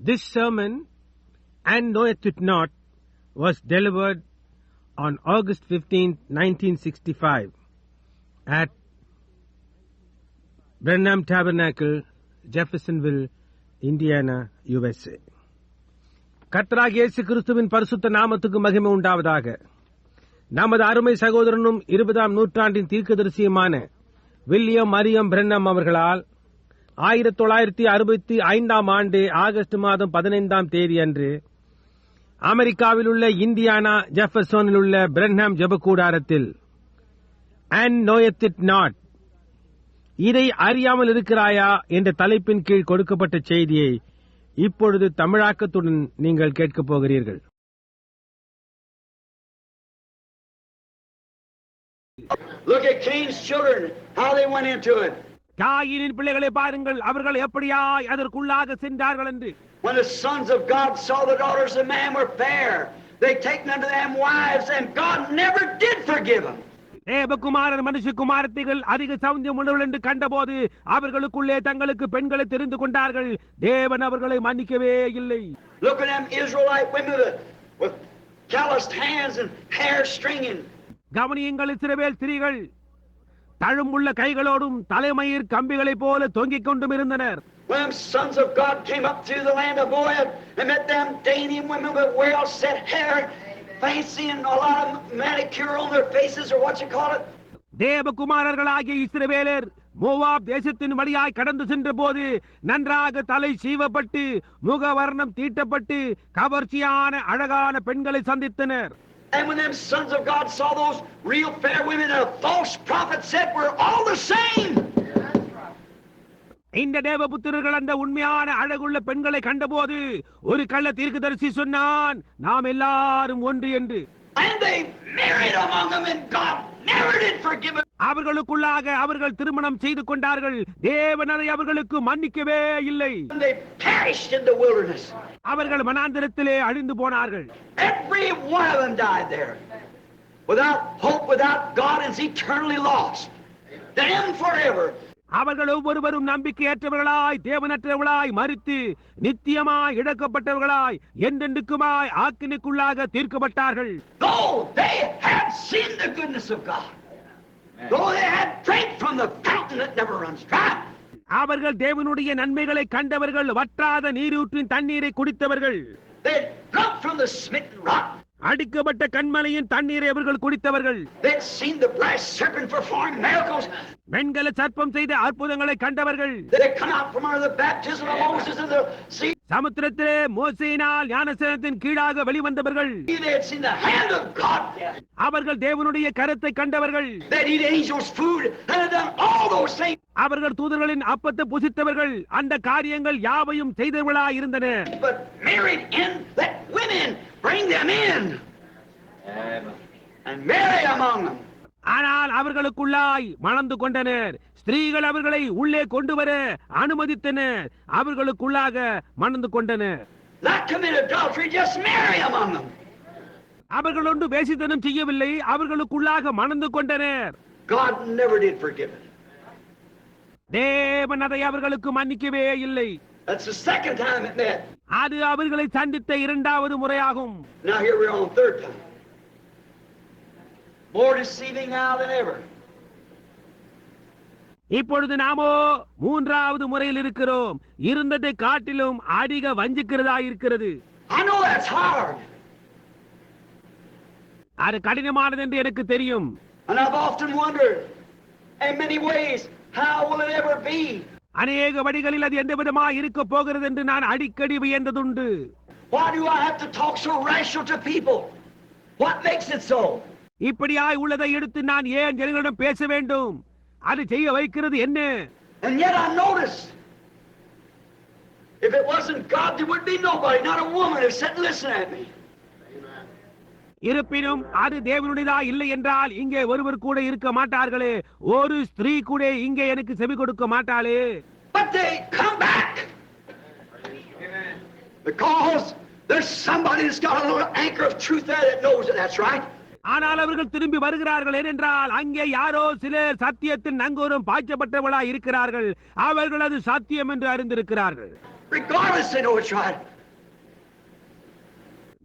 This sermon, and knoweth it not, was delivered on August 15, 1965 at Brenham Tabernacle, Jeffersonville, Indiana, USA. கர்த்தராகிய இயேசு கிறிஸ்துவின் பரிசுத்த நாமத்துக்கு மகிமை உண்டாவதாக. நமது அருமை சகோதரனும் 20ஆம் நூற்றாண்டின் தீர்க்கதரிசியுமான வில்லியம் மரியம் பிரென்னம் அவர்களால் 1965ஆம் ஆண்டு ஆகஸ்ட் மாதம் 15ஆம் தேதி அன்று அமெரிக்காவில் உள்ள இந்தியானா ஜெஃபர்சனில் உள்ள பிரென்ஹாம் ஜெபக்கூடாரத்தில் அண்ட் நோயத் இட் நாட், இதை அறியாமல் இருக்கிறாயா என்ற தலைப்பின் கீழ் கொடுக்கப்பட்ட செய்தியை இப்பொழுது தமிழாக்கத்துடன் நீங்கள் கேட்கப் போகிறீர்கள். Look at Cain's children, how they went into it. காயினின் பிள்ளைகளை பாருங்கள், அவர்கள் எப்படியாய் அதற்குள்ளாக சென்றார்கள் என்று. When the sons of God saw the daughters of man were fair, they taken unto them wives, and God never did forgive them. தேவகுமாரர் மனுஷகுமாரத்திகள் அதிக சௌந்தியம் உள்ளவர்கள் என்று கண்டபோது அவர்களுக்குள்ளே தங்களுக்கு பெண்களை தெரிந்து கொண்டார்கள். தேவன் அவர்களை மன்னிக்கவே இல்லை. Look at them Israelite women with calloused hands and hair stringing. கவனியுங்கள், இஸ்ரவேல் ஸ்திரீகள் தழும்புள்ள கைகளோடும் தலைமயிர் கம்பிகளைப் போல தொங்கிக் கொண்டும் இருந்தனர். When them sons of God came up through the land of Moab and met them dainty women with well set hair, fancy and a lot of manicure on their faces, or what you call it. தேவகுமாரர்களாகிய இஸ்ரவேலர் Moab தேசத்தின் வழியாய் கடந்து சென்ற போது நன்றாக தலை சீவப்பட்டு முகவர்ணம் தீட்டப்பட்டு கவர்ச்சியான அழகான பெண்களை சந்தித்தனர். And when them sons of God saw those real fair women, a false prophet said, we're all the same. இந்த தேவபுத்திரர்கள் அந்த உண்மையான அழகுள்ள பெண்களை கண்டபோது ஒரு கள்ள தீர்க்கதரிசி சொன்னான், நாம் எல்லாரும் ஒன்று என்று. And they married among them, and God never did forgive them. அவர்களுக்குள்ளாக அவர்கள் திருமணம் செய்து கொண்டார்கள். தேவன் அதை அவர்களுக்கு மன்னிக்கவே இல்லை. And they perished in the wilderness. அவர்கள் வனாந்திரத்திலே அழிந்து போனார்கள். Every one of them died there. Without hope, without God, and is eternally lost. Damned forever. அவர்கள் ஒவ்வொருவரும் நம்பிக்கையற்றவர்களாய் தேவனற்றவர்களாய் மரித்து நித்தியமாய் இழக்கப்பட்டவர்களாய் என்றென்றுக்குமாய் ஆக்கினைக்குள்ளாக தீர்க்கப்பட்டார்கள். Though they had seen the goodness of God, though they had drank from the fountain that never runs dry, அவர்கள் தேவனுடைய நன்மைகளை கண்டவர்கள், வற்றாத நீரூற்றின் தண்ணீரை குடித்தவர்கள். they had drunk from the smitten rock, அடிக்கப்பட்ட கண்மலையின் தண்ணீரை அவர்கள் குடித்தவர்கள். they had seen the brass serpent perform miracles, வெண்கல சர்ப்பம் செய்த அற்புதங்களை கண்டவர்கள். they had come out from under the baptism of Moses in the sea, சமுத்திரத்திலே மோசேயினால் ஞானஸ்நானத்தின் கீழாக வெளிவந்தவர்கள். they had seen the hand of God, அவர்கள் தேவனுடைய கரத்தை கண்டவர்கள். they had eaten angels' food, and had done all those things. அவர்கள் தூதர்களின் அப்பத்தை புசித்தவர்கள், அந்த காரியங்கள் யாவையும் செய்தவர்களாய் இருந்தனர். But married in, let women bring them in and marry among them. ஆனால் அவர்களுக்குள்ளாய் மணந்து கொண்டனர். ஸ்திரீகள் அவர்களை உள்ளே கொண்டு வர அனுமதித்தனர். அவர்களுக்குள்ளாக மணந்து கொண்டனர். Not commit adultery, just marry among them. அவர்கள் ஒன்று வேசித்தனம் செய்யவில்லை, அவர்களுக்குள்ளாக மணந்து கொண்டனர். God never did forgive it. தேவன் அதை அவர்களுக்கு மன்னிக்கவே இல்லை. That's the second time it met. அது அவர்களை சந்தித்த இரண்டாவது முறையாகும். Now here we are on third time. More deceiving now than ever. இப்பொழுது நாமோ மூன்றாவது முறையில் இருக்கிறோம். இருந்ததை காட்டிலும் அதிக வஞ்சிக்கிறதா இருக்கிறது. I know that's hard. அது கடினமானது என்று எனக்கு தெரியும். And I've often wondered, in many ways, how will it ever be? அநேக வழிகளில் அது எந்த விதமா இருக்க போகிறது என்று நான் அடிக்கடி வியந்ததுண்டு. Why do I have to talk so rational to people? What makes it so? இப்படியாய் உள்ளதை எடுத்து நான் ஏன் ஜனங்களிடம் பேச வேண்டும்? அது செய்ய வைக்கிறது என்ன? And yet I notice, if it wasn't God, there would be nobody, not a woman, who sat and listened at me. இருப்பினும் அது தேவனுடையதா இல்லை என்றால் இங்கே ஒருவர் கூட இருக்க மாட்டார்களே, ஒரு ஸ்திரீ கூட இங்கே எனக்கு செவி கொடுக்க மாட்டாளே. But they come back because there's somebody that's got a little anchor of truth there that knows that that's right. ஆனால் அவர்கள் திரும்பி வருகிறார்கள் ஏனென்றால் அங்கே யாரோ சிலர் சத்தியத்தின் நங்கூரம் பாய்ச்சப்பட்டவர்களாய் இருக்கிறார்கள். அவர்கள் அது சத்தியம் என்று அறிந்திருக்கிறார்கள். Regardless, they know it's right.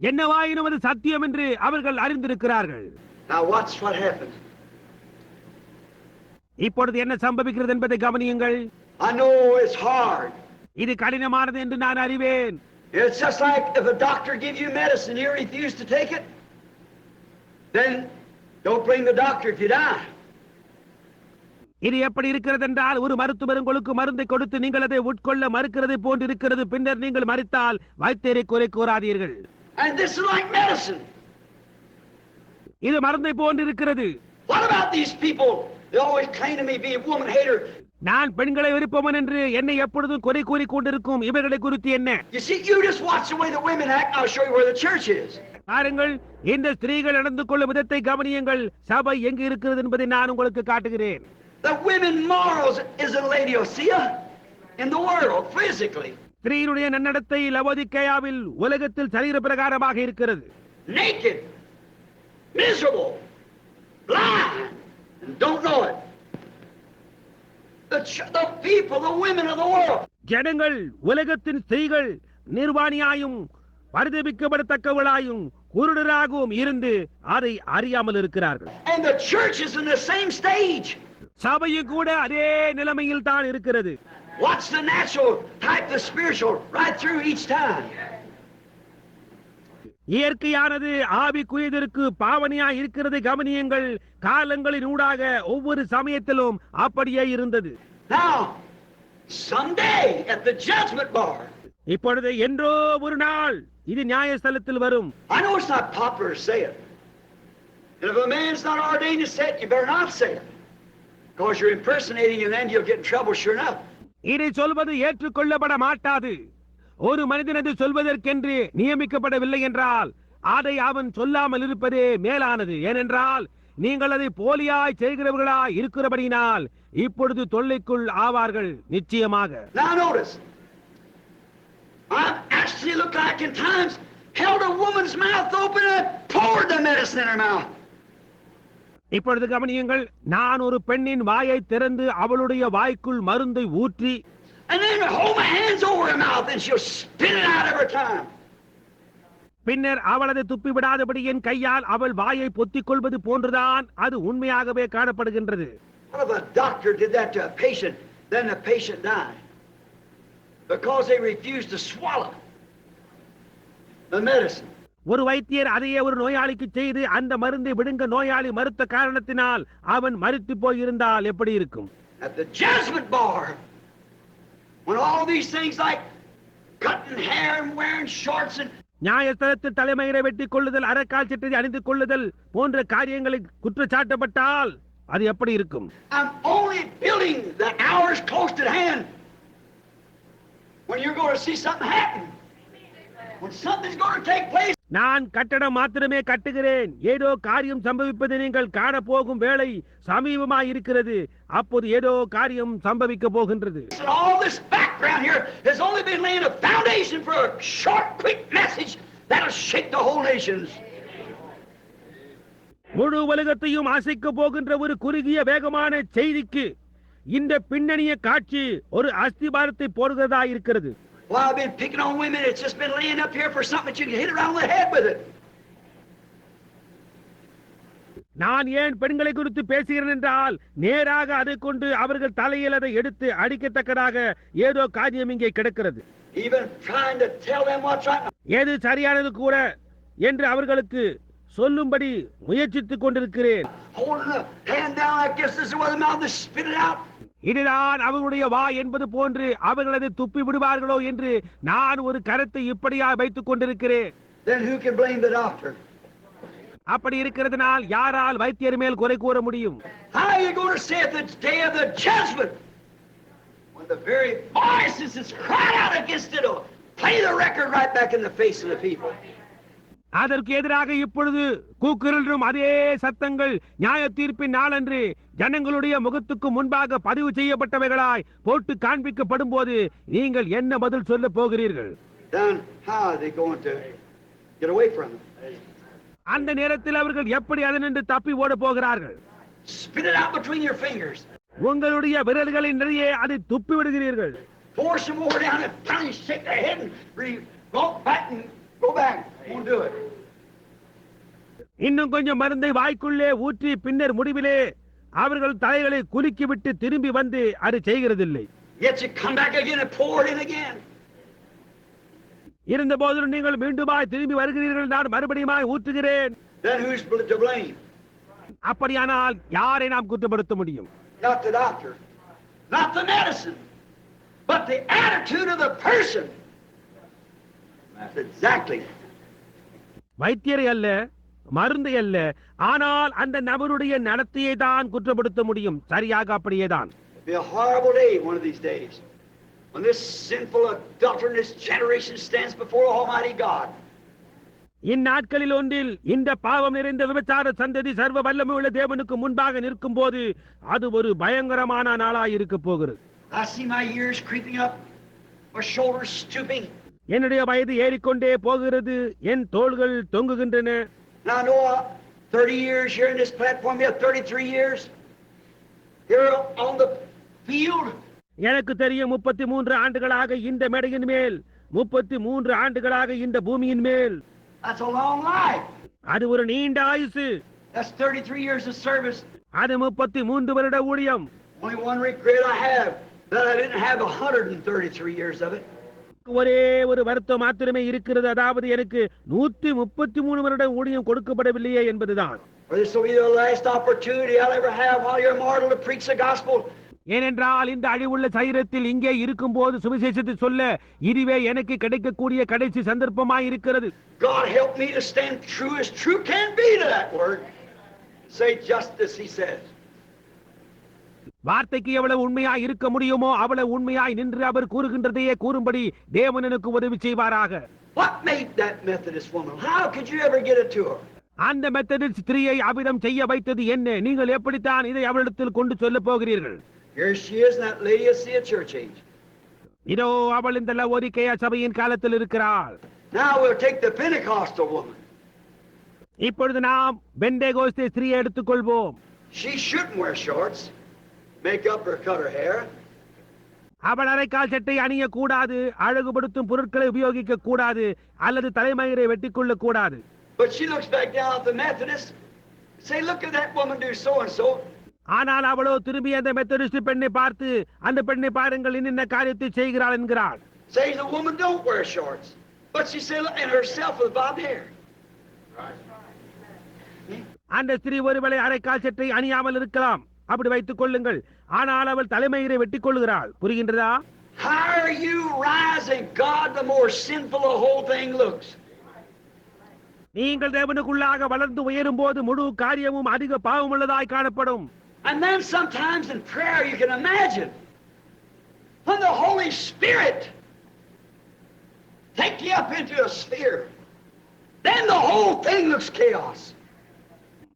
என்னவாயினும் அது சத்தியம் என்று அவர்கள் அறிந்திருக்கிறார்கள். Now watch what happens. இப்பொழுது என்ன சம்பவிக்கிறது என்பதை கவனியுங்கள். I know it's hard. இது கடினமானது என்று நான் அறிவேன். It's just like if a doctor gives you medicine, you refuse to take it, then don't blame the doctor if you die. இது எப்படி இருக்கிறது என்றால், ஒரு மருத்துவர் உங்களுக்கு மருந்தை கொடுத்து நீங்கள் அதை உட்கொள்ள மறுக்கிறது போன்று இருக்கிறது. பின்னர் நீங்கள் மரித்தால் வைத்தியரை குறை கூறாதீர்கள். And this is like medicine. இது மருந்தை போன்று இருக்கிறது. What about these people? They always claim to me be a woman hater. நான் பெண்களை வெறுப்பவன் என்று என்னை எப்பொழுதும் குறை கூறி கொண்டிருக்கும் இவர்களை குறித்து என்ன? You see, you just watch the way the women act. I'll show you where the church is. பாருங்கள், இந்த ஸ்திரீகள் நடந்து கொள்ளும் விதத்தை கவனியுங்கள். சபை எங்கு இருக்கிறது என்பதை நான் உங்களுக்கு காட்டுகிறேன். The women morals is in Laodicea, in the world, physically. ஸ்திரீயினுடைய நன்னடத்தை லவோதிக்கேயாவில் உலகத்தில் சரீர பிரகாரமாக இருக்கிறது. Naked, miserable, blind, and don't know it. The people, the women of the world. ஜனங்கள், உலகத்தின் ஸ்திரீகள் நிர்வாணியாயும் பரிதபிக்கப்படத்தக்கவளாயும் குருடராகவும் இருந்து அதை அறியாமல் இருக்கிறார்கள். And the church is in the same stage. சபையும் கூட அதே நிலைமையில் தான் இருக்கிறது. Watch the natural type, the spiritual, right through each time. இயற்கையானது ஆவிக்குரியதற்கு பாவனையாய் இருக்கிறது. கவனியுங்கள், காலங்களின் ஊடாக ஒவ்வொரு சமயத்திலும் அப்படியே இருந்தது. Now, someday at the judgment bar. இப்பொழுது என்றோ ஒரு நாள் இது நியாயஸ்தலத்தில் வரும். I know it's not popular to say it. And if a man's not ordained to say it, you better not say it. Because you're impersonating him, then you'll get in trouble sure enough. இதை சொல்வது ஏற்றுக்கொள்ளப்பட மாட்டாது. ஒரு மனிதனது சொல்வதற்கென்று நியமிக்கப்படவில்லை என்றால் அதை அவன் சொல்லாமல் இருப்பதே மேலானது. ஏனென்றால் நீங்கள் அதை போலியாய் செய்கிறவர்களாய் இருக்கிறபடியினால் இப்பொழுது தொல்லைக்குள் ஆவார்கள் நிச்சயமாக. Now notice, I've actually looked like in times held a woman's mouth open and poured the medicine in her mouth. இப்பொழுது கவனியுங்கள், நான் ஒரு பெண்ணின் வாயை திறந்து அவளுடைய வாய்க்குள் மருந்தை ஊற்றி and then hold my hands over her mouth and she'll spit it out every time. பின்னர் அவளது துப்பி விடாதபடி என் கையால் அவள் வாயை பொத்திக் கொள்வது போன்றுதான் அது உண்மையாகவே காணப்படுகின்றது. What if a doctor did that to a patient, then the patient died because they refused to swallow the medicine? ஒரு வைத்தியர் அதையே ஒரு நோயாளிக்கு செய்து அந்த மருந்தை விழுங்க நோயாளி மறுத்த காரணத்தினால் அவன் மரித்து போயிருந்தால் எப்படி இருக்கும்? At the judgment bar, when all these things like cutting hair and wearing shorts and நியாயஸ்தலத்தில் தலைமயிரை வெட்டிக் கொள்ளுதல், அரைக்கால் சட்டை அணிந்து கொள்ளுதல் போன்ற காரியங்களை குற்றச்சாட்டப்பட்டால் அது எப்படி இருக்கும்? I'm only building the hours close at hand when you're going to see something happen, when something's going to take place. நான் கட்டடம் மாத்திரமே கட்டுகிறேன். ஏதோ காரியம் சம்பவிப்பதை நீங்கள் காணப்போகும் வேளை சமீபமாய் இருக்கிறது. அப்போது ஏதோ காரியம் சம்பவிக்க போகின்றது. All this background here has only been laying a foundation for a short, quick message that'll shake the whole nations. முழு உலகத்தையும் அசைக்க போகின்ற ஒரு குறுகிய வேகமான செய்திக்கு இந்த பின்னணிய காட்சி ஒரு அஸ்திபாரத்தை போடுகிறதா இருக்கிறது. Well, I've been picking on women. It's just been laying up here for something that you can hit around the head with it. நான் ஏன் பெண்களை குறித்து பேசுகிறேன் என்றால் நேராக அதை கொண்டு அவர்கள் தலையில் அதை எடுத்து அடிக்கத்தக்கதாக ஏதோ காரியம் இங்கே கிடக்கிறது. Even trying to tell them what's right. ஏது சரியானது கூட என்று அவர்களுக்கு சொல்லும்படி முயற்சித்துக் கொண்டிருக்கிறேன். Holding the hand down like this is where the mouth is spit it out. இதுதான் அவர்களுடைய வாய் என்பது போன்று அவர்கள் அதை துப்பி விடுவார்களோ என்று நான் ஒரு கருத்தை இப்படியா வைத்துக் கொண்டிருக்கிறேன். Then who can blame the doctor? அப்படி இருக்கிறதுனால் யாரால் வைத்தியர் மேல் குறை கூற முடியும்? How are you going to say at the day of the judgment when the very voices that's cried out against it will play the record right back in the face of the people? அதற்கு எதிராக இப்பொழுது கூக்குரலும் அதே சத்தங்கள் நியாய தீர்ப்பின் நாளன்று ஜனங்களுடைய முகத்துக்கு முன்பாக பதிவு செய்யப்பட்டவைகளாய் போட்டு காண்பிக்கப்படும் போது நீங்கள் என்ன பதில் சொல்ல போகிறீர்கள்? Then how are they going to get away from it? அந்த நேரத்தில் அவர்கள் எப்படி அதனின்று தப்பி ஓட போகிறார்கள்? Spit it out between your fingers. உங்களுடைய விரல்களின் நிறைய அதை துப்பி விடுகிறீர்கள். Force them more down and finally shake their head and walk back and Go back. Won't do it. இன்னும் கொஞ்சம் மருந்தை வாய்க்குள்ளே ஊற்றி பின்னர் முடிவிலே அவர்கள் தலைகளை குலுக்கிவிட்டு திரும்பி வந்து அது செய்கிறதில்லை. Yet you come back again and pour it in again. இருந்த போதிலும் நீங்கள் மீண்டுமாய் திரும்பி வருகிறீர்கள், நான் மறுபடியுமாய் ஊற்றுகிறேன். Then who's to blame? அப்படியானால் யாரை நாம் குற்றப்படுத்த முடியும்? Not the doctor, not the medicine, but the attitude of the person. That's exactly. வைத்தியரை அல்ல, மருந்தை அல்ல, ஆனால் அந்த நபருடைய நடத்தையை தான் குற்றப்படுத்த முடியும். சரியாக அப்படியேதான். It'll be a horrible day one of these days when this sinful adulterous generation stands before Almighty God. இந்நாட்களில் ஒன்றில் இந்த பாவம் நிறைந்த விபச்சார சந்ததி சர்வ வல்லமையுள்ள தேவனுக்கு முன்பாக நிற்கும் போது அது ஒரு பயங்கரமான நாளாய் இருக்க போகிறது. I see my years creeping up, my shoulders stooping. என்னுடைய வயது ஏறிக்கொண்டே போகிறது, என் தோள்கள் தொங்குகின்றன. Now I know 30 years here in this platform, we have 33 years here on the field. எனக்கு தெரியும் 33 ஆண்டுகளாக இந்த மேடையின் மேல், 33 ஆண்டுகளாக இந்த பூமியின் மேல். That's a long life. அது ஒரு நீண்ட ஆயுசு. That's 33 years of service. அது 33 வருட ஊழியம். Only one regret I have, that I didn't have 133 years of it. ஒரே ஒரு வருத்தம் மாத்திரமே இருக்கிறது, அதாவது எனக்கு 133 வருட ஊழியம் கொடுக்கப்படவில்லையே என்பதுதான். Or this will be the last opportunity I'll ever have while you're mortal to preach the gospel. ஏனென்றால் இந்த அழிவுள்ள சரீரத்தில் இங்கே இருக்கும் போது சுவிசேஷத்தை சொல்ல இதுவே எனக்கு கிடைக்கக்கூடிய கடைசி சந்தர்ப்பமாய் இருக்கிறது. God help me to stand true as true can be to that word. Say just as he says. வார்த்தைக்கு எவ்வளவு உண்மையாய் இருக்க முடியுமோ அவ்வளவு உண்மையாய் நின்று அவர் கூறுகின்றதையே கூறும்படி தேவன் எனக்கு உதவி செய்வாராக. What made that Methodist woman? How could you ever get it to her? அந்த மெத்தடிஸ்ட் ஸ்திரீயை அவ்விதம் செய்ய வைத்தது என்ன? நீங்கள் எப்படித்தான் இதை அவளிடத்தில் கொண்டு சொல்ல போகிறீர்கள்? Here she is in that Laodicea church age. இதோ அவள் இந்த லவோதிக்கேயா சபையின் காலத்தில் இருக்கிறாள். Now we'll take the Pentecostal woman. இப்பொழுது நாம் பெந்தேகோஸ்தே ஸ்திரீயை எடுத்துக்கொள்வோம். She shouldn't wear shorts, make up or cut her hair. அவள் அரைக்கால் சட்டை அணிய கூடாது, அழகுபடுத்தும் பொருட்களை உபயோகிக்க கூடாது, அல்லது தலைமயிரை வெட்டிக்கொள்ள கூடாது. But she looks back down at the Methodist, say, look at that woman do so and so. ஆனால் அவளோ திரும்பி அந்த மெத்தடிஸ்ட் பெண்ணை பார்த்து, அந்த பெண்ணை பாருங்கள் இன்ன காரியத்தை செய்கிறாள் என்கிறாள். Says the woman don't wear shorts, but she said and herself with bobbed hair. அந்த ஸ்திரீ ஒருவேளை அரைக்கால் சட்டை அணியாமல் இருக்கலாம், அப்படி வைத்துக் கொள்ளுங்கள், ஆனால் அவள் தலைமயிரை வெட்டிக் கொள்கிறாள். புரிகின்றதா? Higher you rise in God, the more sinful the whole thing looks. நீங்கள் தேவனுக்குள்ளாக வளர்ந்து உயரும் போது முழு காரியமும் அதிக பாவமுள்ளதாய் காணப்படும். And then sometimes in prayer you can imagine when the Holy Spirit take you up into a sphere, then the whole thing looks chaos.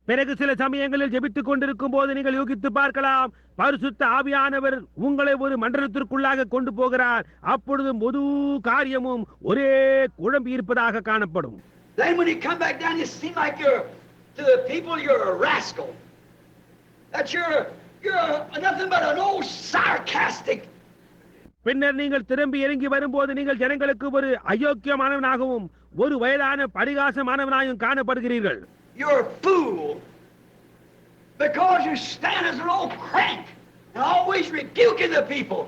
பிறகு சில சமயங்களில் ஜெபித்துக் கொண்டிருக்கும் போது நீங்கள் யோகித்து பார்க்கலாம், பரிசுத்த ஆவியானவர் உங்களை ஒரு மண்டலத்திற்குள்ளாக கொண்டு போகிறார். அப்பொழுது முழு காரியமும் ஒரே குழம்பி இருப்பதாக காணப்படும். Then when you come back down, you seem like to the people you're a rascal. That you're nothing but an old sarcastic. பின்னர் நீங்கள் திரும்பி இறங்கி வரும்போது நீங்கள் ஜனங்களுக்கு ஒரு அயோக்கியமானவனாகவும் ஒரு வயதான பரிகாசமானவனாயும் காணப்படுகிறீர்கள். You're a fool because you stand as an old crank and always rebuking the people.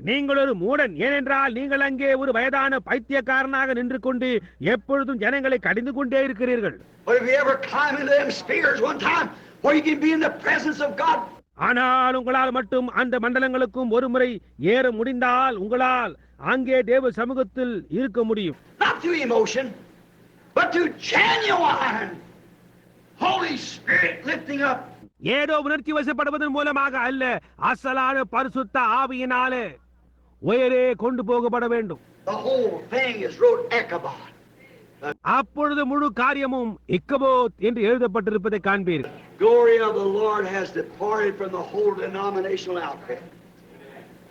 நீங்கள் ஒரு மூடன், ஏனென்றால் நீங்கள் அங்கே ஒரு வயதான பைத்தியக்காரனாக நின்று கொண்டு எப்பொழுதும் ஜனங்களை கடிந்து கொண்டே இருக்கிறீர்கள். But if you ever climb into them spheres one time where you can be in the presence of God, ஆனால் உங்களால் மட்டும் அந்த மண்டலங்களுக்கும் ஒரு முறை ஏற முடிந்தால் உங்களால் அங்கே தேவ சமூகத்தில் இருக்க முடியும். not through emotion, but through genuine Holy Spirit lifting up. ஏதோ உணர்ச்சி வசப்படுவதன் மூலமாக அல்ல, அசலான பரிசுத்த ஆவியினாலே உயரே கொண்டு போகப்பட வேண்டும். The whole thing is wrote Ichabod. அப்பொழுது முழு காரியமும் இக்கபோத் என்று எழுதப்பட்டிருப்பதை காண்பீர்கள். Glory of the Lord has departed from the whole denominational outfit.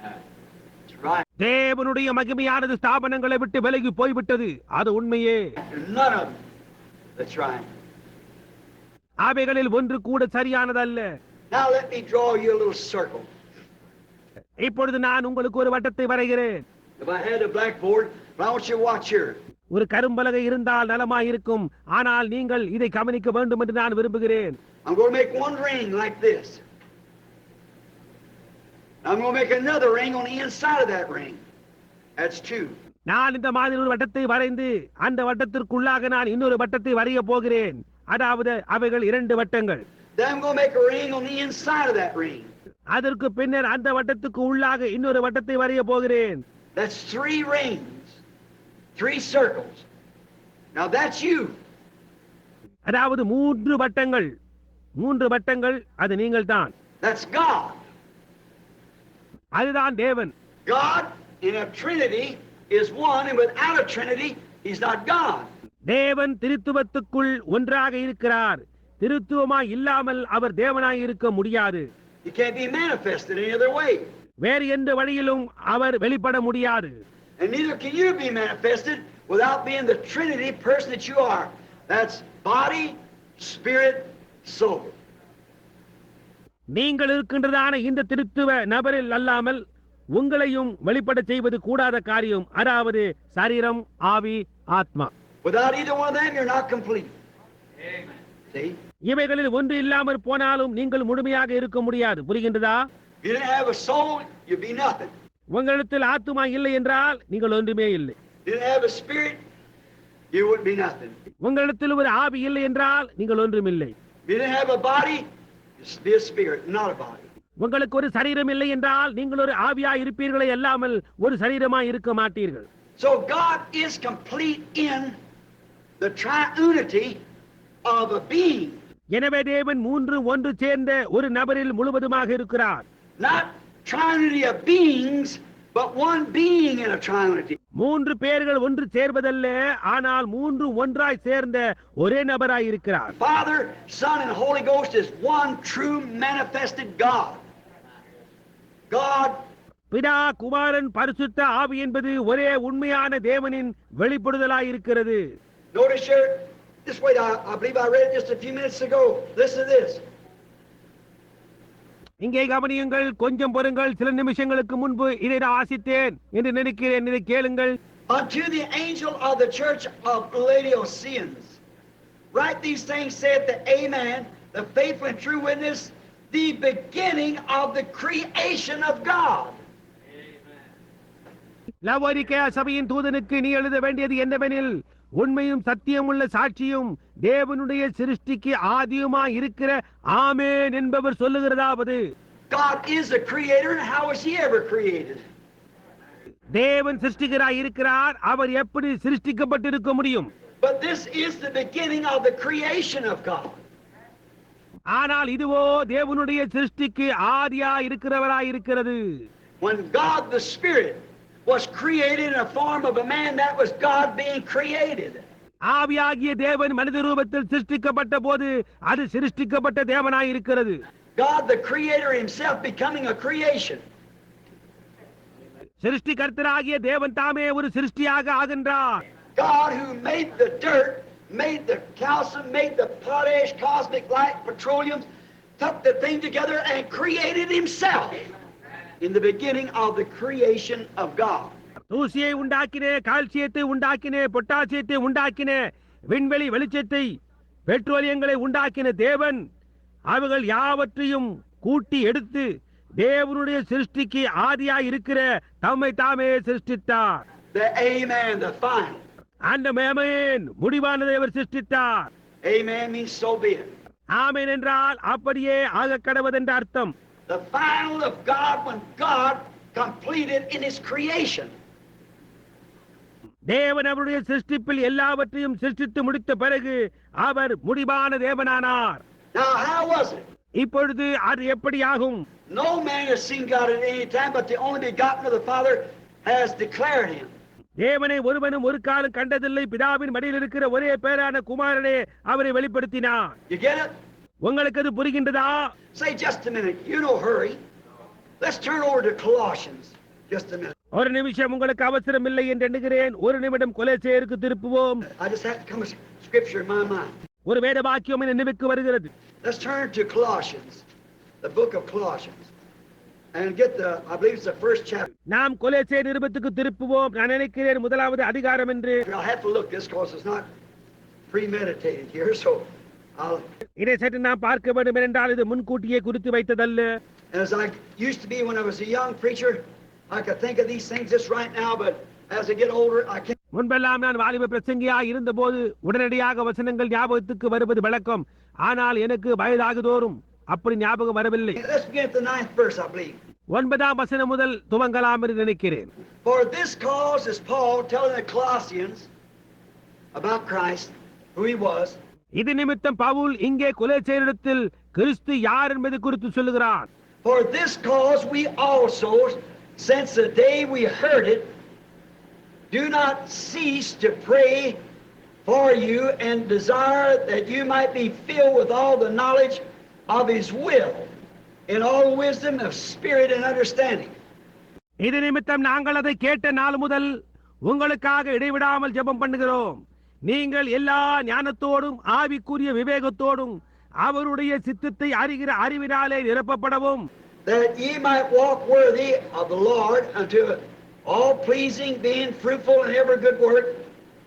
That's right. தேவனுடைய மகிமையானது ஸ்தாபனங்களை விட்டு விலகி போய்விட்டது. அது உண்மையே. None of them. That's right. அவைகளில் ஒன்று கூட சரியானதல்ல. Now let me draw you a little circle. இப்பொழுது நான் உங்களுக்கு ஒரு வட்டத்தை வரைகிறேன். If I had a blackboard, I want you to watch here. ஒரு கரும்பலகை இருந்தால் நலமாயிருக்கும். ஆனால் நீங்கள் இதை கவனிக்க வேண்டும் என்று நான் விரும்புகிறேன். I'm going to make one ring like this. I'm going to make another ring on the inside of that ring. That's two. நான் இந்த மாதிரி ஒரு வட்டத்தை வரைந்து அந்த வட்டத்திற்குள்ளாக நான் இன்னொரு வட்டத்தை வரைய போகிறேன். அதாவது அவைகள் 2 வட்டங்கள். Then I'm going to make a ring on the inside of that ring. அதற்கு பின்னர் அந்த வட்டத்துக்கு உள்ளாக இன்னொரு வட்டத்தை வரைய போகிறேன். That's 3 rings, 3 circles. Now that's you. அதாவது 3 வட்டங்கள், 3 வட்டங்கள், அது நீங்கள் தான். That's God. அதுதான் தேவன். God in a Trinity is one, and without a Trinity, He's not God. தேவன் திருத்துவத்துக்குள் ஒன்றாக இருக்கிறார். திருத்துவமாய் இல்லாமல் அவர் தேவனாய் இருக்க முடியாது. He can't be manifested any other way. வேறு எந்த வழியிலும் அவர் வெளிப்பட முடியாது. And neither can you be manifested without being the Trinity person that you are. That's body, spirit, soul. நீங்கள் இருக்கின்றதான இந்த திருத்துவ நபரில் அல்லாமல் உங்களையும் வெளிப்பட செய்வது கூடாத காரியம். அதாவது சரீரம், ஆவி, ஆத்மா. Without either one of them, you're not complete. Amen. See? இவைகளில் ஒன்று இல்லாமல் போனாலும் நீங்கள் முழுமையாக இருக்க முடியாது. புரிகின்றதா? You didn't have a soul, you'd be nothing. உங்களிடத்தில் ஆத்மா இல்லை என்றால் நீங்கள் ஒன்றுமே இல்லை. You didn't have a spirit, you wouldn't be nothing. உங்களிடத்தில் ஒரு ஆவி இல்லை என்றால் நீங்கள் ஒன்றுமில்லை. You didn't have a body, you'd be a spirit, not a body. உங்களுக்கு ஒரு சரீரம் இல்லை என்றால் நீங்கள் ஒரு ஆவியாய் இருப்பீர்களே அல்லாமல் ஒரு சரீரமாய் இருக்க மாட்டீர்கள். So God is complete in the triunity of a being. எனவே தேவன் 3 ஒன்று சேர்ந்த ஒரு நபரில் முழுவதுமாக இருக்கிறார். Not triunity of beings, but one being in a triunity. 3 பேர்கள் ஒன்று சேர்வதல்ல, ஆனால் 3 ஒன்றாய் சேர்ந்த ஒரே நபராய் இருக்கிறார். Father, Son, and Holy Ghost is one true manifested God. God. பிதா, குமாரன், பரிசுத்த ஆவி என்பது ஒரே உண்மையான தேவனின் வெளிப்படுதலாய் இருக்கிறது. Notice here, just wait, I believe I read it just a few minutes ago. Listen to this. இங்கே கவனியுங்கள், கொஞ்சம் பொறுங்கள். சில நிமிஷங்களுக்கு முன்பு இதை நான் வாசித்தேன் என்று நினைக்கிறேன். இதை கேளுங்கள். Unto the angel of the church of Laodiceans, write these things, saith the Amen, the faithful and true witness, the beginning of the creation of God. Laodicea சபையின் தூதனுக்கு நீ எழுத வேண்டியது என்னவெனில், உண்மையும் சத்தியமுள்ள சாட்சியும் தேவனுடைய சிருஷ்டிக்கு ஆதியுமாய் இருக்கிற ஆமென் என்பவர் சொல்லுகிறதாவது, God is the creator, and how was he ever created? தேவன் சிருஷ்டிகராய் இருக்கிறார். அவர் எப்படி சிருஷ்டிக்கப்பட்டிருக்க முடியும்? But this is the beginning of the creation of God. ஆனால் இதுவோ தேவனுடைய சிருஷ்டிக்கு ஆதியாய் இருக்கிறவராய் இருக்கிறது. When God the Spirit was created in a form of a man, that was God being created. ஆவியாகிய தேவன் மனித ரூபத்தில் சிருஷ்டிக்கப்பட்ட போது அது சிருஷ்டிக்கப்பட்ட தேவனாய் இருக்கிறது. God the creator himself becoming a creation. சிருஷ்டிகர்த்தராகிய தேவன் தாமே ஒரு சிருஷ்டியாக ஆகின்றார். God who made the dirt, made the calcium, made the potash, cosmic light, petroleum, took the thing together and created himself in the beginning of the creation of God. தூசியை உண்டாக்கினே, கால்சியத்தை உண்டாக்கினே, பொட்டாசியத்தை உண்டாக்கினே, விண்வெளி வெளிச்சத்தை, பெட்ரோலியங்களை உண்டாக்கின தேவன் அவைகள் யாவற்றையும் கூட்டி எடுத்து தேவனுடைய சிருஷ்டிக்கு ஆதியாய் இருக்கிற தம்மை தாமே சிருஷ்டித்தார். The Amen, the final. அந்த ஆமென் முடிவானதை அவர் சிருஷ்டித்தார். Amen means so be it. ஆமென் என்றால் அப்படியே ஆக கடவது என்ற அர்த்தம். The final of God when God completed in his creation. தேவன் அவருடைய சிருஷ்டிப்பில் எல்லாவற்றையும் சிருஷ்டித்து முடித்த பிறகு அவர் முடிவான தேவனானார். Now how was it? இப்பொழுது அது எப்படி ஆகும்? No man has seen God at any time, but the only begotten of the Father has declared him. தேவனை ஒருவனும் ஒரு காலம் கண்டதில்லை, பிதாவின் மடியில் இருக்கிற ஒரே பேரான குமாரனே அவரை வெளிப்படுத்தினார். You get it? உங்களுக்கு அது புரிகின்றதா? Say just a minute. You no hurry. Let's turn over to Colossians. Just a minute. ஒரு நிமிஷம், உங்களுக்கு அவசரம் இல்லை என்று எண்ணுகிறேன். ஒரு நிமிடம் கொலோசேயருக்கு திருப்புவோம். I just have to come with scripture in my mind. ஒரு வேத வாக்கியம் என் நினைவுக்கு வருகிறது. Let's turn to Colossians, the book of Colossians. and get I believe it's the first chapter. நாம் கொலோசே நிருபத்துக்கு திருப்புவோம். நான் நினைக்கிறேன் முதலாவது அதிகாரம் என்று. I'll have to look this because it's not premeditated here, so I'll. இதை சற்று நாம் பார்க்க வேண்டும் என்றால் இது முன்கூட்டியே குறித்து வைத்ததல்ல. As I used to be when I was a young preacher, I could think of these things just right now, but as I get older, I can't. முன்பெல்லாம் நான் வாலிப பிரசங்கியாய் இருந்தபோது உடனடியாக வசனங்கள் ஞாபகத்துக்கு வருவது வழக்கம். ஆனால் எனக்கு வயதாகுதோறும் அப்படி ஞாபகம் வரவில்லை. Let's begin at the 9th verse, I believe. 9ஆம் வசனம் முதல் துவங்கலாம் என்று நினைக்கிறேன். For this cause is Paul telling the Colossians about Christ, who he was. இது நிமித்தம் பவுல் இங்கே கொலோசேயரிடத்தில் கிறிஸ்து யார் என்பது குறித்து சொல்லுகிறார். For this cause we also, since the day we heard it, do not cease to pray for you and desire that you might be filled with all the knowledge of his will, in all wisdom of spirit and understanding. இது நிமித்தம் நாங்கள் அதை கேட்ட நாள் முதல் உங்களுக்காக இடைவிடாமல் ஜெபம் பண்ணுகிறோம். நீங்கள் எல்லா ஞானத்தோடும் ஆவிக்குரிய விவேகத்தோடும் அவருடைய சித்தத்தை அறிகிற அறிவினாலே நிரப்பப்படவும், that ye might walk worthy of the Lord unto all pleasing, being fruitful in every good work,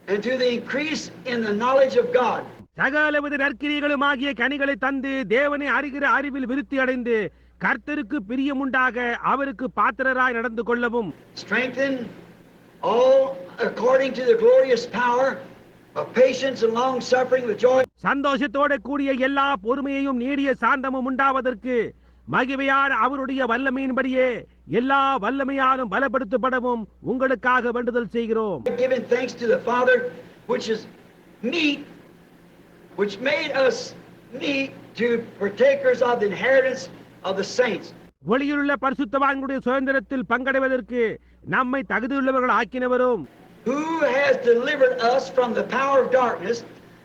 and to the increase in the knowledge of God. சகலவித நற்கிரியைகளும் ஆகிய கனிகளை தந்து தேவனை அறிகிற அறிவில் விருத்தி அடைந்து கர்த்தருக்கு பிரியமுண்டாக அவருக்கு பாத்திரராய் நடந்து கொள்ளவும், Strengthen all according to the glorious power of patience and long suffering with joy. சந்தோஷத்தோட கூடிய எல்லா பொறுமையையும் நீடிய சாந்தமும் உண்டாவதற்கு மகிமையான அவருடைய வல்லமையின்படியே எல்லா வல்லமையாலும் பலப்படுத்தப்படவும் உங்களுக்காக வேண்டுதல் செய்கிறோம். Giving thanks to the Father, which is meet, which made us meet to partakers of the inheritance of the saints. ஒளியிலுள்ள பரிசுத்தவான்களுடைய சுதந்திரத்தில் பங்கடைவதற்கு நம்மை தகுதியுள்ளவர்கள் ஆக்கினவரும், who has delivered us from the power of darkness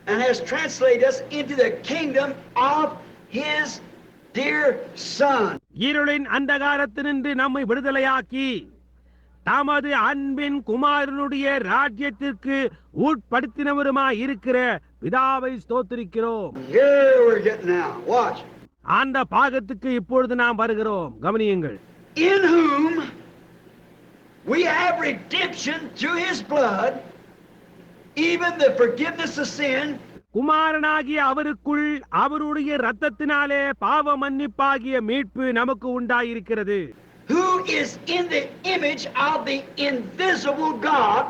and has translated us into the kingdom of his dear Son. இருளின் அந்தகாரத்தினின்று நம்மை விடுதலையாக்கி தமது அன்பின் குமாரனுடைய ராஜ்யத்திற்கு உட்படுத்தினவருமாய் இருக்கிற பிதாவை ஸ்தோத்திரிக்கிறோம். Here we're getting now. Watch. அந்த பாகத்துக்கு இப்பொழுது நாம் வருகிறோம். கவனியுங்கள். In whom we have redemption through his blood, even the forgiveness of sin. குமாரனாகிய அவருக்குள் அவருடைய இரத்தத்தினாலே பாவ மன்னிப்பாகிய மீட்பு நமக்கு உண்டாயிருக்கிறது. Who is in the image of the invisible God.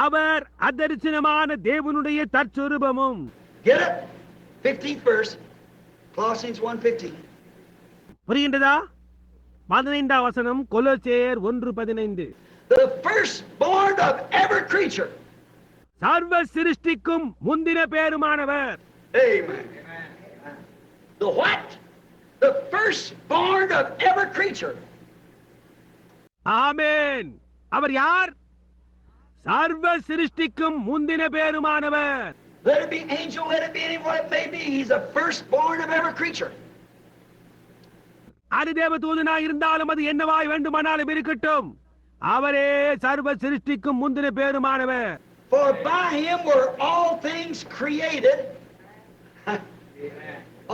அவர் அதரிசனமான தேவனுடைய தற்சொரூபமும். Get it? 15th verse. Colossians 1:15. புரிகின்றதா? 15ஆம் வசனம் கொலோசேயர் 1:15. The firstborn of every creature. சர்வ சிருஷ்டிக்கும் முந்தின பேருமானவர். Amen. The what? The firstborn of every creature. ஆமென். அவர் யார்? சர்வ சிருஷ்டிக்கும் முந்தின பேருமானவர். Let it be angel, let it be anyone it may be. He's the firstborn of every creature. அது தேவதூதனாய் இருந்தாலும் அது என்னவாய் வேண்டுமானாலும் இருக்கட்டும், அவரே சர்வ சிருஷ்டிக்கும் முந்தின பேருமானவர். For by him were all things created.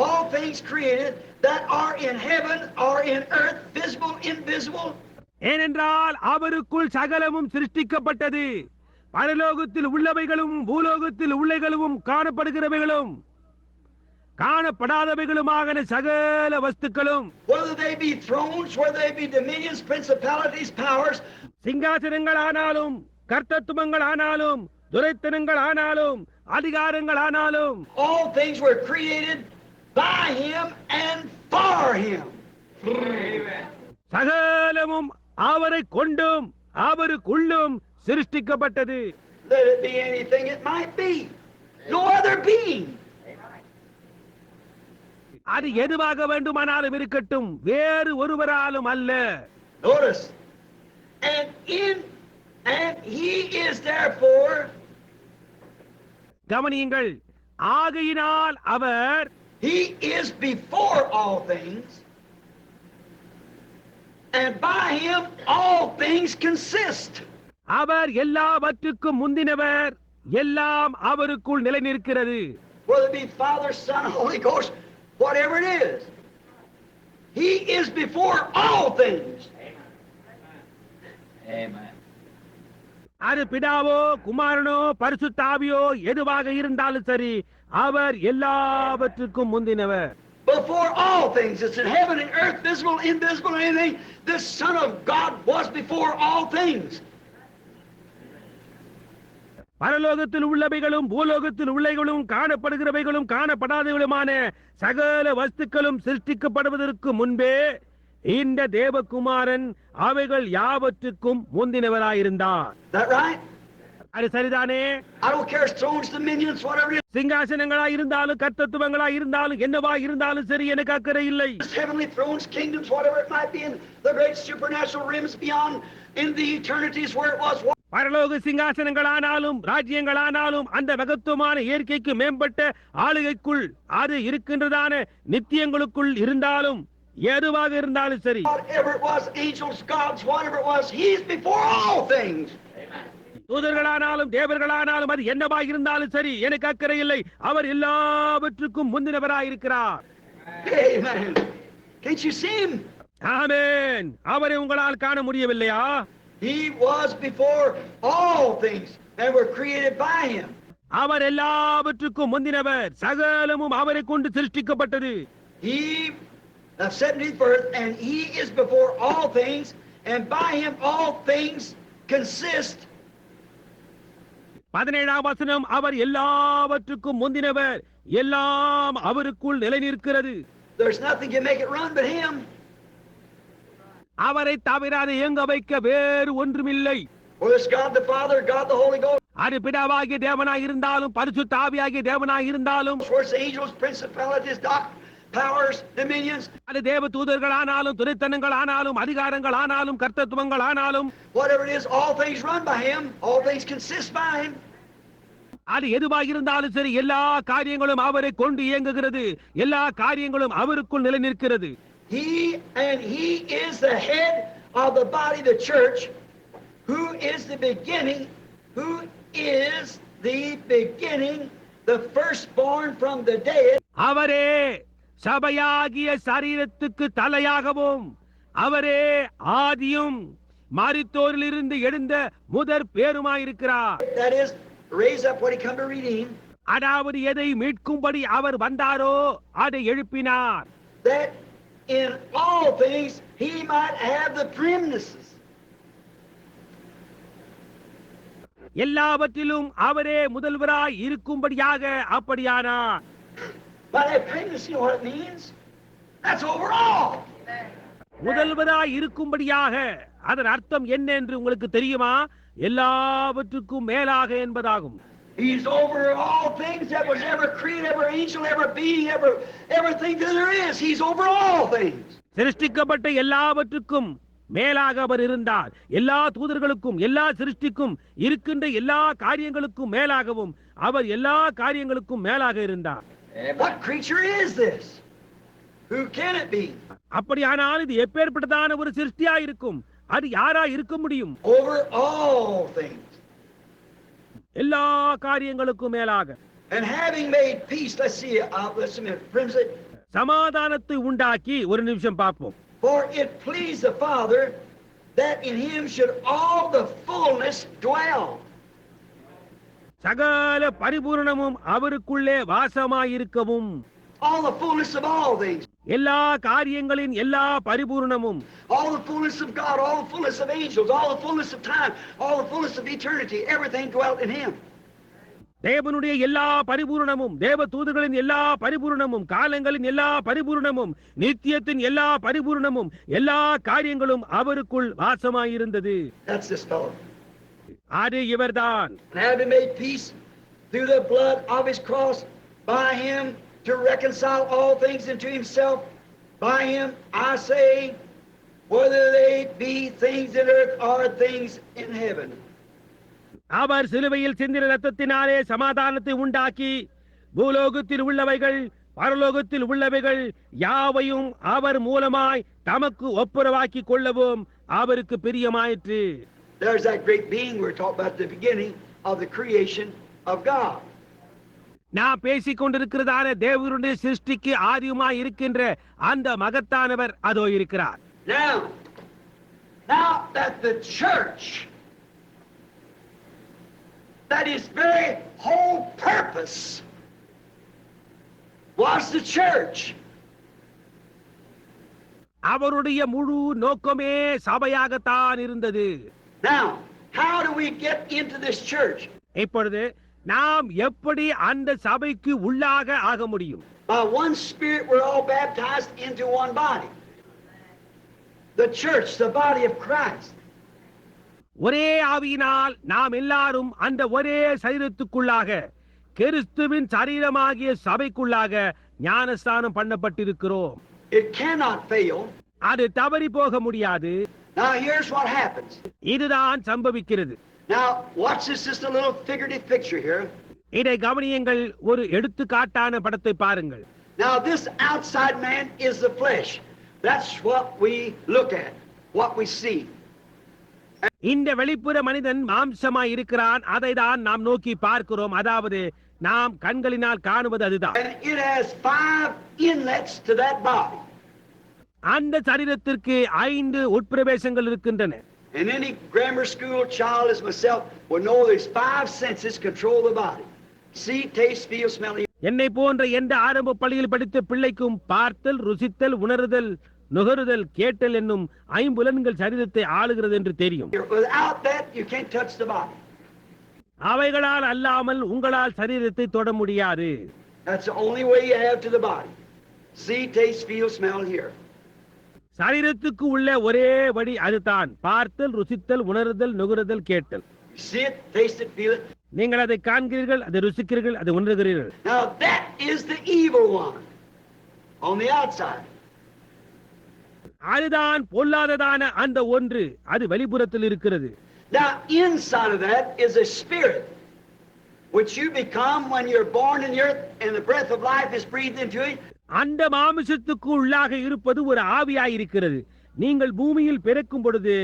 All things created that are in heaven or in earth, visible, invisible. ஏனென்றால் அவருக்குள் சகலமும் சிருஷ்டிக்கப்பட்டது. பரலோகத்தில் உள்ளவைகளும் பூலோகத்தில் உள்ளவைகளும் காணப்படுகிறவைகளும் காணப்படாதவைகளுமாக சகல வஸ்துக்களும், Whether they be thrones, whether they be dominions, principalities, powers. சிங்காசனங்கள் ஆனாலும் கர்த்தத்துவங்கள் ஆனாலும் துரைத்தனங்கள் ஆனாலும் அதிகாரங்கள் ஆனாலும், All things were created by him and for him. சகலமும் அவரை கொண்டும் அவருக்குள்ளும் சிருஷ்டிக்கப்பட்டது. Let it be anything it might be. No other being. அது எதுவாக வேண்டுமானாலும் இருக்கட்டும், வேறு ஒருவராலும் அல்ல. Notice. And he is therefore. கவனியுங்கள். ஆகையினால் அவர், He is before all things. And by him all things consist. அவர் எல்லாவற்றுக்கும் முந்தினவர், எல்லாம் அவருக்குள் நிலை நிற்கிறது. Whether it be Father, Son, Holy Ghost, whatever it is. He is before all things. Amen. அது பிதாவோ குமாரனோ பரிசுத்த ஆவியோ எதுவாக இருந்தாலும் சரி, அவர் எல்லாவற்றுக்கும் முந்தினவர். Before all things, it's in heaven and earth, visible, invisible, anything. The Son of God was before all things. பரலோகத்தில் உள்ளவைகளும் பூலோகத்தில் உள்ளவைகளும் காணப்படுகிறவைகளும் காணப்படாதவைகளுமான சகல வஸ்துக்களும் சிருஷ்டிக்கப்படுவதற்கு முன்பே இந்த தேவகுமாரன் அவைகள் யாவற்றுக்கும் முந்தினவராயிருந்தார். That right? அது சரிதானே? I don't care thrones, dominions, whatever it is. சிங்காசனங்களா இருந்தாலும் கர்த்தத்துவங்களா இருந்தாலும் என்னவா இருந்தாலும் சரி, எனக்கு அக்கறை இல்லை. Heavenly thrones, kingdoms, whatever it might be, in the great supernatural realms beyond, in the eternities where it was. பரலோக சிங்காசனங்களானாலும் ராஜ்யங்களானாலும் அந்த மகத்துவமான இயற்கைக்கு மேம்பட்ட ஆளுகைக்குள் அது இருக்கின்றதான நித்தியங்களுக்குள் இருந்தாலும் எதுவாக இருந்தாலும் சரி, Whatever it was, angels, gods, whatever it was, He's before all things. தூதர்களானாலும் தேவர்களானாலும் அது என்னவா இருந்தாலும் சரி, எனக்கு அக்கறை இல்லை. அவர் எல்லாவற்றுக்கும் முந்தினவராயிருக்கிறார். Amen. Can't you see Him? ஆமென். அவரை உங்களால் காண முடியவில்லையா? He was before all things and were created by Him. அவர் எல்லாவற்றுக்கும் முந்தினவர், சகலமும் அவரை கொண்டு சிருஷ்டிக்கப்பட்டது. He set His birth, and He is before all things, and by Him all things consist. 17ஆம் வசனம், அவர் எல்லாவற்றுக்கும் முந்தினவர், எல்லாம் அவருக்குள் நிலை நிற்கிறது. There's nothing can make it run but Him. அவரை தவிர அதை இயங்க வைக்க வேறு ஒன்றுமில்லை. Whether it's God the Father, God the Holy Ghost, அது பிதாவாகிய தேவனாய் இருந்தாலும் பரிசுத்த ஆவியாகிய தேவனாய் இருந்தாலும், whether it's angels, principalities, powers, dominions, அது தேவ தூதர்களானாலும் துரைத்தனங்களானாலும் அதிகாரங்களானாலும் கர்த்தத்துவங்களானாலும், whatever it is, all things run by Him, all things consist by Him. அது எதுவாக இருந்தாலும் சரி, எல்லா காரியங்களும் அவரை கொண்டு இயங்குகிறது, எல்லா காரியங்களும் அவருக்குள் நிலை நிற்கிறது. He is the head of the body, the church, who is the beginning, the firstborn from the dead. அவரே சபையாகிய சரீரத்துக்கு தலையாகவும், அவரே ஆதியும் மரித்தோரிலிருந்து எழுந்த முதற் பேருமாயிருக்கிறார். That is, raise up what He come to redeem. அதாவது எதை மீட்கும்படி அவர் வந்தாரோ அதை எழுப்பினார். That in all things He might have the preeminences. எல்லாவற்றிலும் அவரே முதல்வராய் இருக்கும்படியாக அப்படியானார். By that preeminence, you know what it means? That's over all. முதல்வராய் இருக்கும்படியாக அதன் அர்த்தம் என்ன என்று உங்களுக்கு தெரியுமா? எல்லாவற்றுக்கும் மேலாக என்பதாகும். He's over all things that was ever created, every angel, every being, everything that there is. He's over all things. சிருஷ்டிக்கப்பட்ட எல்லாவற்றுக்கும் மேலாக அவர் இருந்தார். எல்லா தூதர்களுக்கும் எல்லா சிருஷ்டிக்கும் இருக்கின்ற எல்லா காரியங்களுக்கும் மேலாகவும் அவர் எல்லா காரியங்களுக்கும் மேலாக இருந்தார். What creature is this? Who can it be? அப்படியானால் இது எப்பேற்பட்டதான ஒரு சிருஷ்டியா இருக்கும்? அது யாரா இருக்க முடியும்? Over all things. எல்லா காரியங்களுக்கும் மேலாக. And having made peace, let's see, let's see, friends. சமாதானத்தை உண்டாக்கி, ஒரு நிமிஷம் பார்ப்போம். For it pleased the Father that in Him should all the fullness dwell. சகல பரிபூரணமும் அவருக்குள்ளே வாசமாயிருக்கவும். All the fullness of all things. எல்லா காரியங்களின் எல்லா பரிபூரணமும். All the fullness of God, all the fullness of angels, all the fullness of time, all the fullness of eternity, everything dwelt in Him. தேவனுடைய எல்லா பரிபூரணமும், தேவ தூதர்களின் எல்லா பரிபூரணமும், காலங்களின் எல்லா பரிபூரணமும், நித்தியத்தின் எல்லா பரிபூரணமும், எல்லா காரியங்களும் அவருக்குள் வாசமாயிருந்தது. That's this fellow. அது இவர்தான். And having made peace through the blood of His cross, by Him to reconcile all things unto Himself. By Him, I say, whether they be things in earth or things in heaven. அவர் சிலுவையில் சிந்தின இரத்தத்தினாலே சமாதானத்தை உண்டாக்கி, பூலோகத்தில் உள்ளவைகள் பரலோகத்தில் உள்ளவைகள் யாவையும் அவர் மூலமாய் தமக்கு ஒப்புரவாக்கி கொள்ளவும் அவருக்கு பிரியமாயிற்று. There's that great being we're talking about at the beginning of the creation of God. நான் பேசிக் கொண்டிருக்கிறதான தேவனுடைய சிருஷ்டிக்கு ஆதியுமாய் இருக்கின்ற அந்த மகத்தானவர் அதோ இருக்கிறார். Now that the church, that his very whole purpose was the church. அவருடைய முழு நோக்கமே சபையாகத்தான் இருந்தது. Now, how do we get into this church? இப்பொழுது நாம் எப்படி அந்த சபைக்கு உள்ளாக ஆக முடியும்? By one Spirit we're all baptized into one body. The church, the body of Christ. ஒரே ஆவியினால் நாம் எல்லாரும் அந்த ஒரே சரீரத்துக்குள்ளாக கிறிஸ்துவின் சரீரமாகிய சபைக்குள்ளாக ஞானஸ்நானம் பண்ணப்பட்டிருக்கிறோம். It cannot fail. அது தவறி போக முடியாது. Now here's what happens. இதுதான் சம்பவிக்கிறது. Now watch this, just a little figurative picture here. இதை கவனியுங்கள், ஒரு எடுத்துக்காட்டான படத்தை பாருங்கள். Now this outside man is the flesh. That's what we look at, what we see. இந்த வெளிப்புற மனிதன் மாம்சமாய் இருக்கிறான், அதை தான் நாம் நோக்கி பார்க்கிறோம். அதாவது நாம் கண்களினால் காணுவது அதுதான். And it has 5 inlets to that body. அந்த சரீரத்திற்கு 5 உட்பிரவேசங்கள் இருக்கின்றன. And any grammar school child as myself will know there's 5 senses control the body. See, taste, feel, smell. என்னை போன்ற எந்த ஆரம்ப பள்ளியில் படித்த பிள்ளைக்கும் பார்த்தல், ருசித்தல், உணர்தல், நுகருதல், கேட்டல் என்னும் 5 புலன்கள் சரீரத்தை ஆளுகிறது என்று தெரியும். Without that you can't touch the body. அவைகளால் அல்லாமல் உங்களால் சரீரத்தை தொட முடியாது. That's the only way you have to the body. See, taste, feel, smell, hear. சரீரத்துக்கு உள்ள ஒரே வழி அதுதான், பார்த்தல், ருசித்தல், உணர்தல், நுகருதல், கேட்டல். You see it, taste it, feel it. நீங்கள் அதை காண்கிறீர்கள், அதை ருசிக்கிறீர்கள், அதை உணர்கிறீர்கள். Now that is the evil one on the outside. அதுதான் பொல்லாததான அந்த ஒன்று, அது வெளிப்புறத்தில் இருக்கிறது. Now inside of that is a spirit which you become when you're born in the earth and the breath of life is breathed into it. அந்த மாமிசத்துக்கு உள்ளாக இருப்பது ஒரு ஆவியாய் இருக்கிறது. நீங்கள் பூமியில் பிறக்கும் பொழுது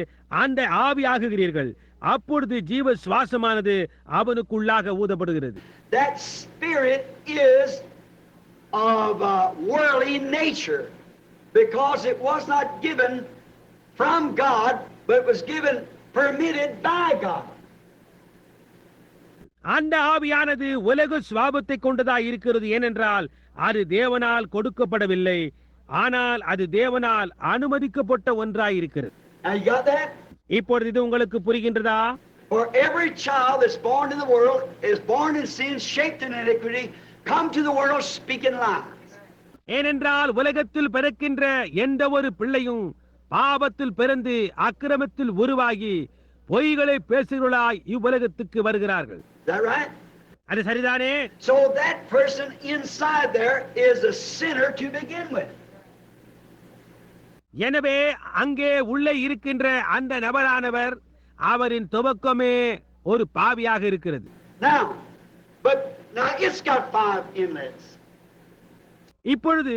அந்த ஆவியாகுகிறீர்கள். அப்பொழுது ஜீவ சுவாசமானது அவனுக்குள்ளாக ஊதப்படுகிறது. That spirit is of worldly nature because it was not given from God but it was given permitted by God. அந்த ஆவியானது உலக சுவாபத்தை கொண்டதாய் இருக்கிறது. ஏனென்றால் அது தேவனால் கொடுக்கப்படவில்லை, ஆனால் அது தேவனால் அனுமதிக்கப்பட்ட ஒன்றாய் இருக்கிறது. Now you got that? இப்பொழுது இது உங்களுக்கு புரிகின்றதா? For every child that's born in the world is born in sin, shaped in iniquity, come to the world speaking lies. ஏனென்றால் உலகத்தில் பிறக்கின்ற எந்த ஒரு பிள்ளையும் பாவத்தில் பிறந்து அக்கிரமத்தில் உருவாகி பொய்களை பேசுகிறாய் இவ்வுலகத்துக்கு வருகிறார்கள். Is that right? அது சரிதானே? So that person inside there is a sinner to begin with. எனவே அங்கே உள்ளே இருக்கின்ற அந்த நபரானவர் அவரின் துவக்கமே ஒரு பாவியாக இருக்கிறது. Now it's got 5 inlets. இப்பொழுது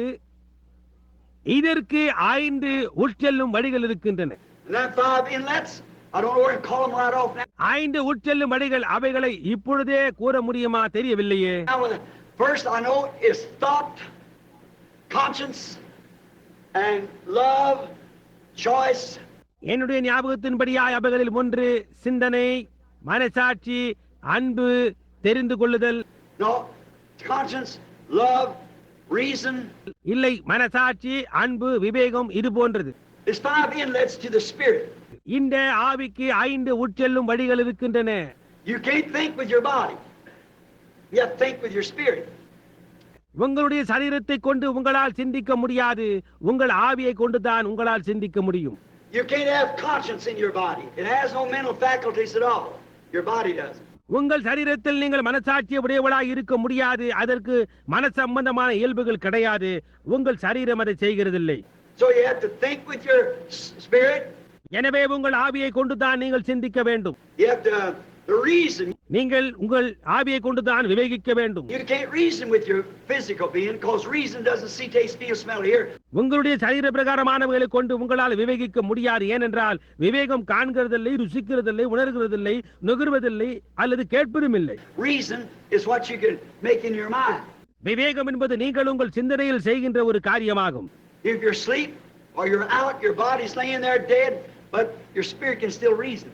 இதற்கு 5 உட்செல்லும் வழிகள் இருக்கின்றன. And that 5 inlets, I don't know where to call them right off now. 5 உட்செல்லும் வழிகள், அவைகளை இப்பொழுதே கூற முடியுமா தெரியவில்லையே. Now, first I know is thought, conscience, and love, choice. என்னுடைய ஞாபகத்தின்படியாய் அவைகளில் ஒன்று சிந்தனை, மனசாட்சி, அன்பு, தெரிந்து கொள்ளுதல். No, conscience, love, reason. இல்லை, மனசாட்சி, அன்பு, விவேகம், இது போன்றது. There's 5 inlets to the spirit. இந்த ஆவிக்கு 5 உட்செல்லும் வழிகள் இருக்கின்றன. You can't think with your body. You have to think with your spirit. உங்களுடைய சரீரத்தை கொண்டு உங்களால் சிந்திக்க முடியாது, உங்கள் ஆவியை கொண்டுதான் உங்களால் சிந்திக்க முடியும். You can't have conscience in your body. It has no mental faculties at all. Your body doesn't. உங்கள் சரீரத்தில் நீங்கள் மனசாட்சி உடையவளாய் இருக்க முடியாது, அதற்கு மன சம்பந்தமான இயல்புகள் கிடையாது. உங்கள் சரீரம் அதை செய்கிறதில்லை. So you have to think with your spirit. எனவே உங்கள் ஆவியை கொண்டுதான் நீங்கள் சிந்திக்க வேண்டும். You have to The reason நீங்கள் உங்கள் ஆவியை கொண்டுதான் விவேகிக்க வேண்டும். you can't reason with your physical being, because reason doesn't see, taste, feel, smell, hear. உங்களுடைய சரீர பிரகாரமானவைகளை கொண்டு உங்களால் விவேகிக்க முடியாது. ஏனென்றால் விவேகம் காண்கிறதில்லை, ருசிக்கிறதில்லை, உணர்கிறதில்லை, நுகர்வதில்லை அல்லது கேட்பதும் இல்லை. Reason is what you can make in your mind. விவேகம் என்பது நீங்கள் உங்கள் சிந்தனையில் செய்கின்ற ஒரு காரியமாகும். If you're asleep or you're out, your body's laying there dead, but your spirit can still reason.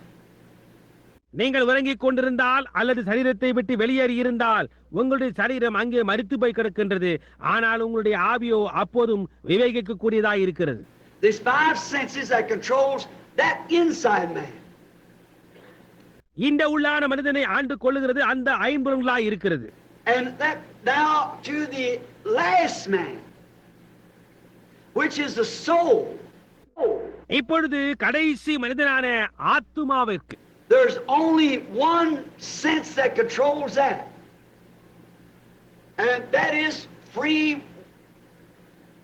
நீங்கள் உறங்கிக் கொண்டிருந்தால் அல்லது சரீரத்தை விட்டு வெளியேறி இருந்தால் உங்களுடைய சரீரம் அங்கே மரித்து போய் கிடக்கின்றது. ஆனால் உங்களுடைய ஆவியோ அப்போதும் விவேகிக்க கூடியதாக இருக்கிறது. There's 5 senses that controls that inside man. இந்த உள்ளான மனிதனை ஆண்டு கொள்ளுகிறது அந்த ஐம்பொருளாய் இருக்கிறது. And that now to the last man, which is the soul. இப்பொழுது கடைசி மனிதனான ஆத்துமாவிற்கு There's only one sense that controls that. And that is free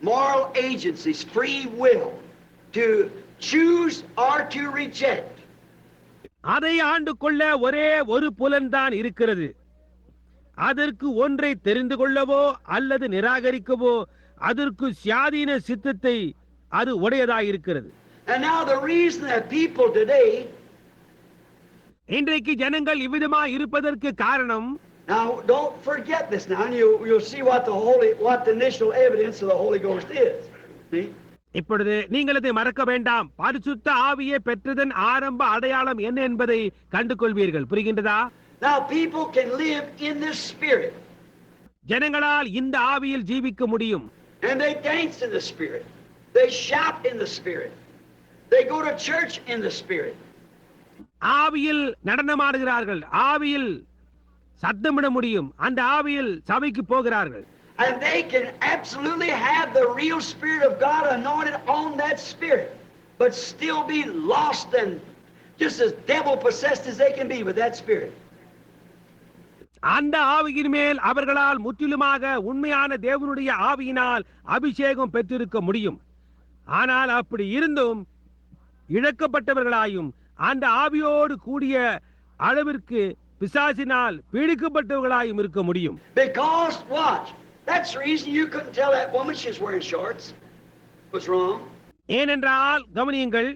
moral agencies, free will to choose or to reject. அதை ஆண்டு கொள்ள ஒரே ஒரு புலன்தான் இருக்கிறது. அதற்கு ஒன்றை தெரிந்து கொள்ளவோ அல்லது நிராகரிக்கவோ அதற்கு சுயாதீன சித்தத்தை அது உடையதாயிருக்கிறது. And now the reason that people today, இன்றைக்கு ஜனங்கள் இவ்விதமாய் இருப்பதற்கு காரணம், now don't forget this now, and you'll see what the initial evidence of the Holy Ghost is. See? இப்பொழுது நீங்கள் அதை மறக்க வேண்டாம். பரிசுத்த ஆவியை பெற்றதன் ஆரம்ப அடையாளம் என்ன என்பதை கண்டு கொள்வீர்கள். புரிகின்றதா? Now people can live in this spirit. ஜனங்களால் இந்த ஆவியில் ஜீவிக்க முடியும். And they dance in the spirit. They shout in the spirit. They go to church in the spirit. ஆவியில் நடனமாடுகிறார்கள், ஆவியில் சத்தமிட முடியும், அந்த ஆவியில் சபைக்கு போகிறார்கள். And they can absolutely have the real Spirit of God anointed on that spirit, but still be lost and just as devil possessed as they can be with that spirit. அந்த ஆவியின் மேல் அவர்களால் முற்றிலுமாக உண்மையான தேவனுடைய ஆவியினால் அபிஷேகம் பெற்றிருக்க முடியும். ஆனால் அப்படி இருந்தும் இழக்கப்பட்டவர்களாயும் அந்த ஆவியோடு கூடிய அளவிற்கு பிசாசினால் பீடிக்கப்பட்டவர்களாயும் இருக்க முடியும். Because watch, that's the reason you couldn't tell that woman she's wearing shorts. What's wrong? ஏனென்றால் கவனியுங்கள்,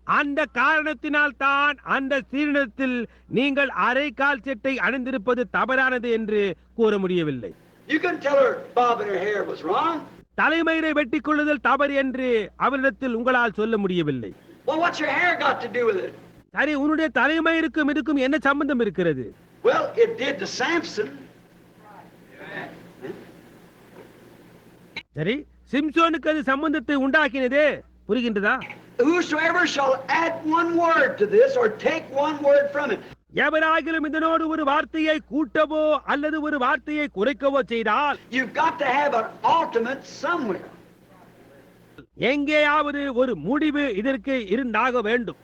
அந்த காரணத்தினால் தான் அந்த ஸ்திரீனிடத்தில் நீங்கள் அரைக்கால் சட்டை அணிந்திருப்பது தவறானது என்று கூற முடியவில்லை. You couldn't tell her bobbing her hair was wrong. தலைமயிரை வெட்டிக் கொள்ளுதல் தவறு என்று அவரிடத்தில் உங்களால் சொல்ல முடியவில்லை. Well, what's your hair got to do with it? சரி, உன்னுடைய தலைமயிருக்கும் இதுக்கும் என்ன சம்பந்தம் இருக்கிறது? Well, it did to Samson. சரி, சிம்சோனுக்கு அது சம்பந்தத்தை உண்டாக்கினதே. புரிகின்றதா? Whosoever shall add one word to this or take one word from it. எவராகிலும் இதனோடு ஒரு வார்த்தையை கூட்டவோ அல்லது ஒரு வார்த்தையை குறைக்கவோ செய்தால் You've got to have an ultimate somewhere. எங்கேயாவது ஒரு முடிவு இதற்கு இருந்தாக வேண்டும்.